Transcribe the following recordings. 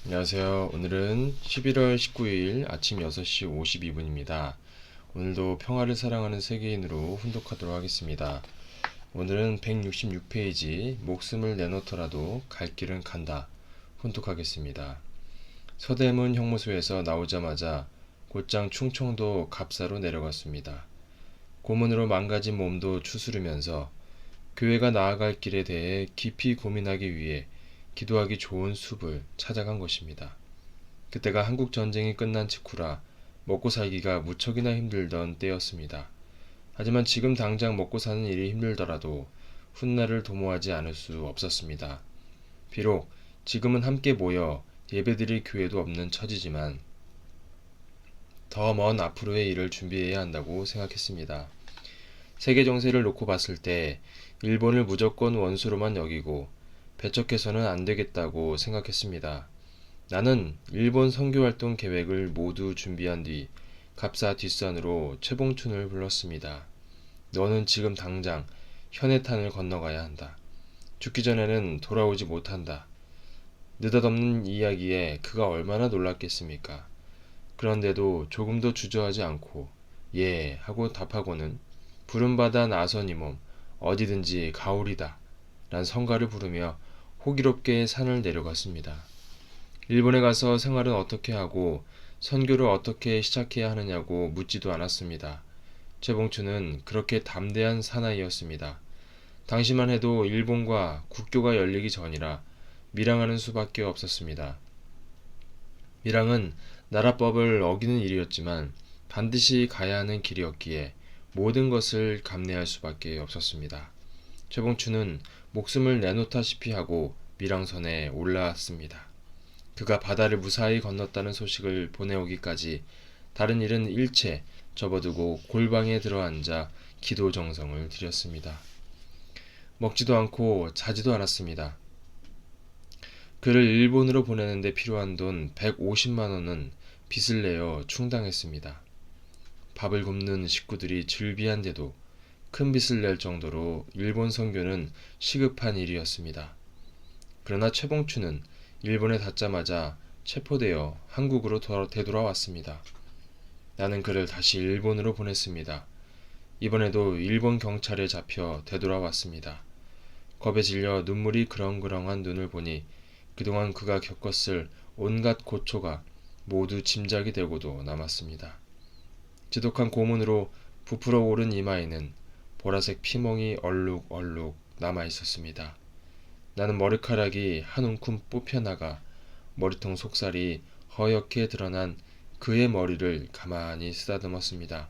안녕하세요. 오늘은 11월 19일 아침 6시 52분입니다. 오늘도 평화를 사랑하는 세계인으로 훈독하도록 하겠습니다. 오늘은 166페이지 목숨을 내놓더라도 갈 길은 간다. 훈독하겠습니다. 서대문 형무소에서 나오자마자 곧장 충청도 갑사로 내려갔습니다. 고문으로 망가진 몸도 추스르면서 교회가 나아갈 길에 대해 깊이 고민하기 위해 기도하기 좋은 숲을 찾아간 것입니다. 그때가 한국 전쟁이 끝난 직후라 먹고 살기가 무척이나 힘들던 때였습니다. 하지만 지금 당장 먹고 사는 일이 힘들더라도 훗날을 도모하지 않을 수 없었습니다. 비록 지금은 함께 모여 예배드릴 교회도 없는 처지지만 더 먼 앞으로의 일을 준비해야 한다고 생각했습니다. 세계 정세를 놓고 봤을 때 일본을 무조건 원수로만 여기고 배척해서는 안 되겠다고 생각했습니다. 나는 일본 선교활동 계획을 모두 준비한 뒤 갑사 뒷산으로 최봉춘을 불렀습니다. 너는 지금 당장 현해탄을 건너가야 한다. 죽기 전에는 돌아오지 못한다. 느닷없는 이야기에 그가 얼마나 놀랐겠습니까? 그런데도 조금도 주저하지 않고 예 하고 답하고는 부름받아 나선 이 몸 어디든지 가오리다 란 성가를 부르며 호기롭게 산을 내려갔습니다. 일본에 가서 생활은 어떻게 하고 선교를 어떻게 시작해야 하느냐고 묻지도 않았습니다. 최봉춘은 그렇게 담대한 사나이였습니다. 당시만 해도 일본과 국교가 열리기 전이라 밀항하는 수밖에 없었습니다. 밀항은 나라법을 어기는 일이었지만 반드시 가야 하는 길이었기에 모든 것을 감내할 수밖에 없었습니다. 최봉춘은 목숨을 내놓다시피 하고 밀항선에 올라왔습니다. 그가 바다를 무사히 건넜다는 소식을 보내오기까지 다른 일은 일체 접어두고 골방에 들어앉아 기도 정성을 드렸습니다. 먹지도 않고 자지도 않았습니다. 그를 일본으로 보내는데 필요한 돈 150만 원은 빚을 내어 충당했습니다. 밥을 굶는 식구들이 즐비한데도 큰 빚을 낼 정도로 일본 선교는 시급한 일이었습니다. 그러나 최봉춘은 일본에 닿자마자 체포되어 한국으로 되돌아왔습니다. 나는 그를 다시 일본으로 보냈습니다. 이번에도 일본 경찰에 잡혀 되돌아왔습니다. 겁에 질려 눈물이 그렁그렁한 눈을 보니 그동안 그가 겪었을 온갖 고초가 모두 짐작이 되고도 남았습니다. 지독한 고문으로 부풀어 오른 이마에는 보라색 피멍이 얼룩얼룩 남아있었습니다. 나는 머리카락이 한 움큼 뽑혀나가 머리통 속살이 허옇게 드러난 그의 머리를 가만히 쓰다듬었습니다.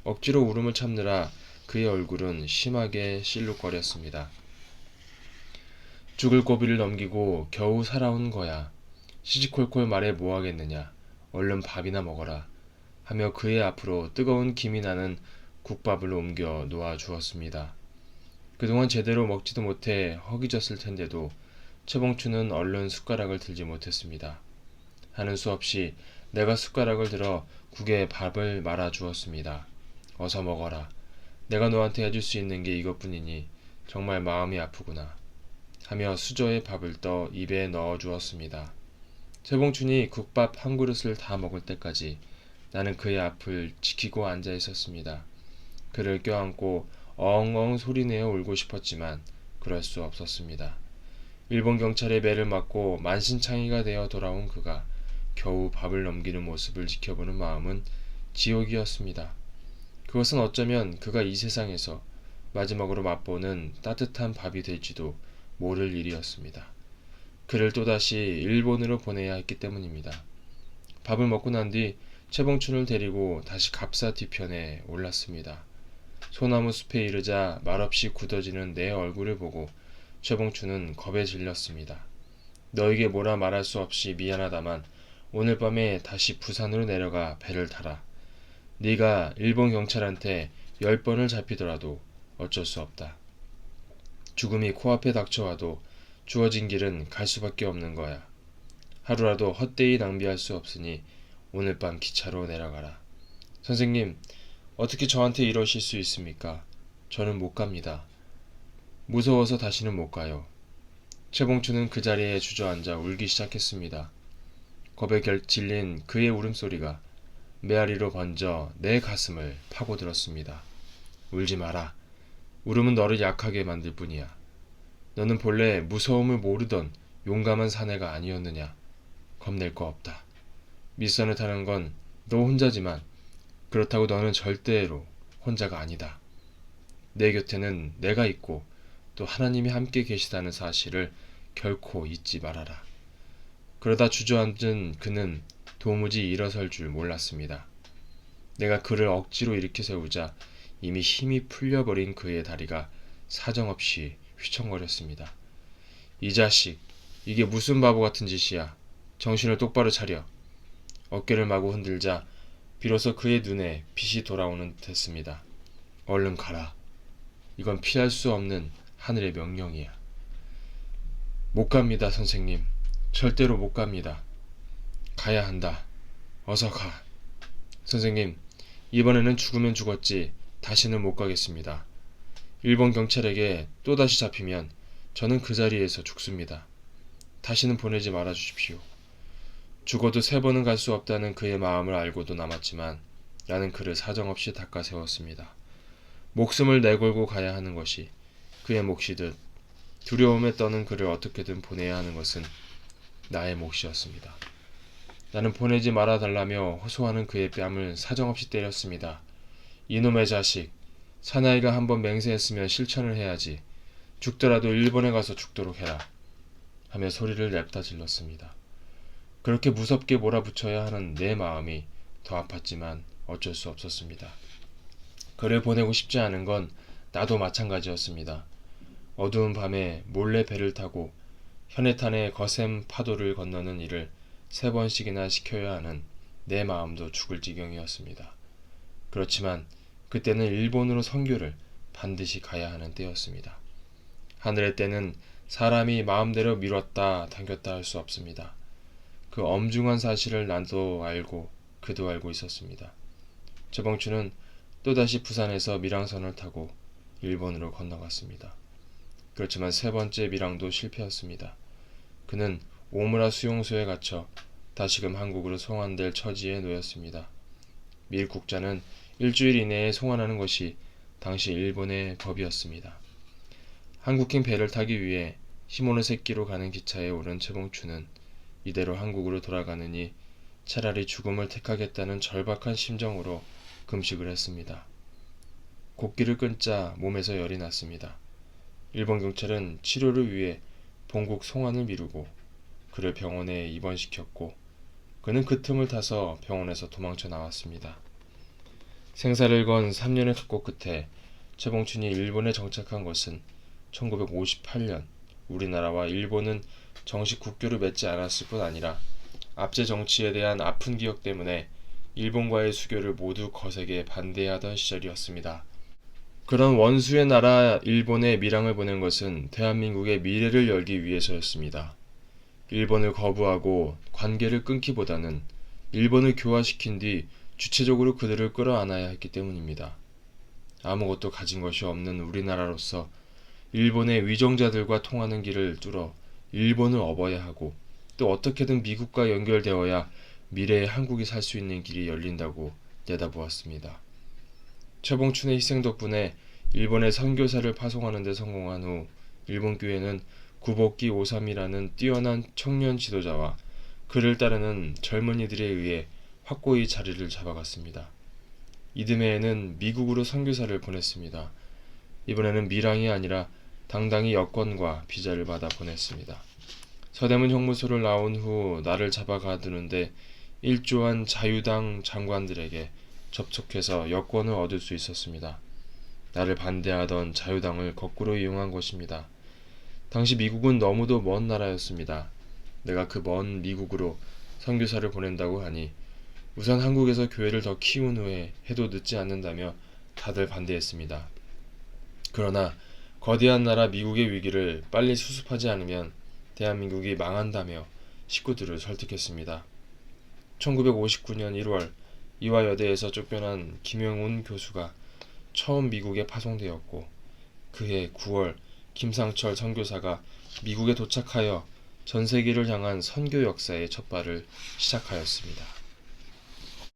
억지로 울음을 참느라 그의 얼굴은 심하게 실룩거렸습니다. 죽을 고비를 넘기고 겨우 살아온 거야. 시시콜콜 말해 뭐하겠느냐. 얼른 밥이나 먹어라. 하며 그의 앞으로 뜨거운 김이 나는 국밥을 옮겨 놓아 주었습니다. 그동안 제대로 먹지도 못해 허기졌을 텐데도 최봉춘은 얼른 숟가락을 들지 못했습니다. 하는 수 없이 내가 숟가락을 들어 국에 밥을 말아 주었습니다. 어서 먹어라. 내가 너한테 해줄 수 있는 게 이것뿐이니 정말 마음이 아프구나. 하며 수저에 밥을 떠 입에 넣어 주었습니다. 최봉춘이 국밥 한 그릇을 다 먹을 때까지 나는 그의 앞을 지키고 앉아 있었습니다. 그를 껴안고 엉엉 소리내어 울고 싶었지만 그럴 수 없었습니다. 일본 경찰의 매를 맞고 만신창이가 되어 돌아온 그가 겨우 밥을 넘기는 모습을 지켜보는 마음은 지옥이었습니다. 그것은 어쩌면 그가 이 세상에서 마지막으로 맛보는 따뜻한 밥이 될지도 모를 일이었습니다. 그를 또다시 일본으로 보내야 했기 때문입니다. 밥을 먹고 난 뒤 최봉춘을 데리고 다시 갑사 뒤편에 올랐습니다. 소나무 숲에 이르자 말없이 굳어지는 내 얼굴을 보고 최봉춘은 겁에 질렸습니다. 너에게 뭐라 말할 수 없이 미안하다만 오늘 밤에 다시 부산으로 내려가 배를 타라. 네가 일본 경찰한테 10번을 잡히더라도 어쩔 수 없다. 죽음이 코앞에 닥쳐와도 주어진 길은 갈 수밖에 없는 거야. 하루라도 헛되이 낭비할 수 없으니 오늘 밤 기차로 내려가라. 선생님, 어떻게 저한테 이러실 수 있습니까? 저는 못 갑니다. 무서워서 다시는 못 가요. 최봉춘은 그 자리에 주저앉아 울기 시작했습니다. 겁에 질린 그의 울음소리가 메아리로 번져 내 가슴을 파고들었습니다. 울지 마라. 울음은 너를 약하게 만들 뿐이야. 너는 본래 무서움을 모르던 용감한 사내가 아니었느냐. 겁낼 거 없다. 밑선을 타는 건 너 혼자지만 그렇다고 너는 절대로 혼자가 아니다. 내 곁에는 내가 있고 또 하나님이 함께 계시다는 사실을 결코 잊지 말아라. 그러다 주저앉은 그는 도무지 일어설 줄 몰랐습니다. 내가 그를 억지로 일으켜 세우자 이미 힘이 풀려버린 그의 다리가 사정없이 휘청거렸습니다. 이 자식, 이게 무슨 바보 같은 짓이야. 정신을 똑바로 차려. 어깨를 마구 흔들자 비로소 그의 눈에 빛이 돌아오는 듯했습니다. 얼른 가라. 이건 피할 수 없는 하늘의 명령이야. 못 갑니다, 선생님. 절대로 못 갑니다. 가야 한다. 어서 가. 선생님, 이번에는 죽으면 죽었지 다시는 못 가겠습니다. 일본 경찰에게 또다시 잡히면 저는 그 자리에서 죽습니다. 다시는 보내지 말아 주십시오. 죽어도 3번은 갈 수 없다는 그의 마음을 알고도 남았지만 나는 그를 사정없이 닦아 세웠습니다. 목숨을 내걸고 가야 하는 것이 그의 몫이듯 두려움에 떠는 그를 어떻게든 보내야 하는 것은 나의 몫이었습니다. 나는 보내지 말아달라며 호소하는 그의 뺨을 사정없이 때렸습니다. 이놈의 자식, 사나이가 한번 맹세했으면 실천을 해야지. 죽더라도 일본에 가서 죽도록 해라. 하며 소리를 냅다 질렀습니다. 그렇게 무섭게 몰아붙여야 하는 내 마음이 더 아팠지만 어쩔 수 없었습니다. 그를 보내고 싶지 않은 건 나도 마찬가지였습니다. 어두운 밤에 몰래 배를 타고 현해탄의 거센 파도를 건너는 일을 3번씩이나 시켜야 하는 내 마음도 죽을 지경이었습니다. 그렇지만 그때는 일본으로 선교를 반드시 가야 하는 때였습니다. 하늘의 때는 사람이 마음대로 밀었다 당겼다 할 수 없습니다. 그 엄중한 사실을 나도 알고 그도 알고 있었습니다. 최봉추는 또다시 부산에서 밀항선을 타고 일본으로 건너갔습니다. 그렇지만 3번째 밀항도 실패였습니다. 그는 오무라 수용소에 갇혀 다시금 한국으로 송환될 처지에 놓였습니다. 밀 국자는 일주일 이내에 송환하는 것이 당시 일본의 법이었습니다. 한국행 배를 타기 위해 시모노세키로 가는 기차에 오른 최봉추는 이대로 한국으로 돌아가느니 차라리 죽음을 택하겠다는 절박한 심정으로 금식을 했습니다. 곡기를 끊자 몸에서 열이 났습니다. 일본 경찰은 치료를 위해 본국 송환을 미루고 그를 병원에 입원시켰고 그는 그 틈을 타서 병원에서 도망쳐 나왔습니다. 생사를 건 3년의 각고 끝에 최봉춘이 일본에 정착한 것은 1958년 우리나라와 일본은 정식 국교를 맺지 않았을 뿐 아니라 압제 정치에 대한 아픈 기억 때문에 일본과의 수교를 모두 거세게 반대하던 시절이었습니다. 그런 원수의 나라 일본에 밀항을 보낸 것은 대한민국의 미래를 열기 위해서였습니다. 일본을 거부하고 관계를 끊기보다는 일본을 교화시킨 뒤 주체적으로 그들을 끌어안아야 했기 때문입니다. 아무것도 가진 것이 없는 우리나라로서 일본의 위정자들과 통하는 길을 뚫어 일본을 업어야 하고 또 어떻게든 미국과 연결되어야 미래의 한국이 살 수 있는 길이 열린다고 내다보았습니다. 최봉춘의 희생 덕분에 일본의 선교사를 파송하는 데 성공한 후 일본 교회는 구복기 오삼이라는 뛰어난 청년 지도자와 그를 따르는 젊은이들에 의해 확고히 자리를 잡아갔습니다. 이듬해에는 미국으로 선교사를 보냈습니다. 이번에는 밀항이 아니라 당당히 여권과 비자를 받아 보냈습니다. 서대문 형무소를 나온 후 나를 잡아가두는데 일조한 자유당 장관들에게 접촉해서 여권을 얻을 수 있었습니다. 나를 반대하던 자유당을 거꾸로 이용한 것입니다. 당시 미국은 너무도 먼 나라였습니다. 내가 그 먼 미국으로 선교사를 보낸다고 하니 우선 한국에서 교회를 더 키운 후에 해도 늦지 않는다며 다들 반대했습니다. 그러나 거대한 나라 미국의 위기를 빨리 수습하지 않으면 대한민국이 망한다며 식구들을 설득했습니다. 1959년 1월 이화여대에서 쫓겨난 김영훈 교수가 처음 미국에 파송되었고 그해 9월 김상철 선교사가 미국에 도착하여 전 세계를 향한 선교 역사의 첫 발을 시작하였습니다.